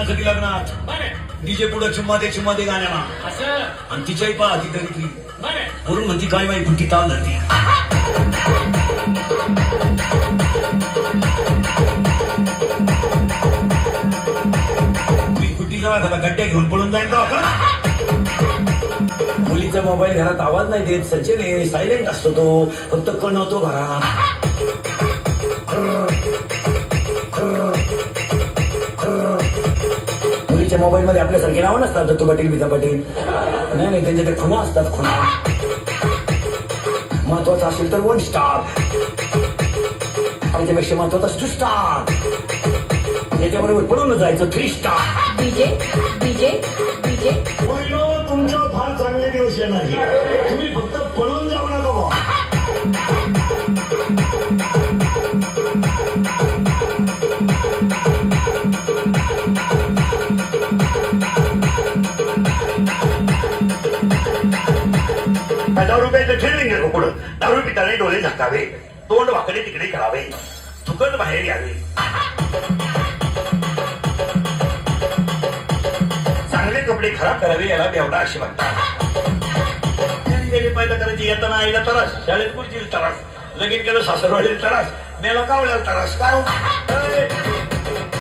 लग्नासाठी लग्नात बरं डीजे पुढे चुम्मा दे गाण्याला असं आणि तिच्याही पाहती तरी ती बरं म्हणून म्हणती काय बाई कुठे ताल धरती मी कुठे जेव्हा त्याला गड्डे घेऊन पळून जाईल का मुलीचा मोबाईल घरात आवाज नाही देत सचिन सायलेंट असतो तो फक्त कणवतो घरात मुलीच्या मोबाईल मध्ये आपल्यासारखे नावं नसतात दत्तू पाटील बिता पाटील नाही त्यांच्या ते खुणा असतात खुणा महत्वाचं असेल तर 1 स्टार त्याच्यापेक्षा महत्वाचा 2 स्टार याच्याबरोबर पळून जायचं 3 स्टार डीजे डीजे डीजे तुमच्या फार चांगले दिवस येणार तुम्ही फक्त पळून जाऊ नका बुवा. ₹10 ठेवून घे पुढं दारू पिताने डोळे झाकावे तोंड वाकडे तिकडे करावे थुकत बाहेर यावे चांगले कपडे खराब करावे याला बेवडा असे म्हणतात पैदा करायची येताना आईला त्रास शाळेत खुर्चीला त्रास लगीन केलं सासरवाडीला त्रास मेला कावल्याला त्रास काय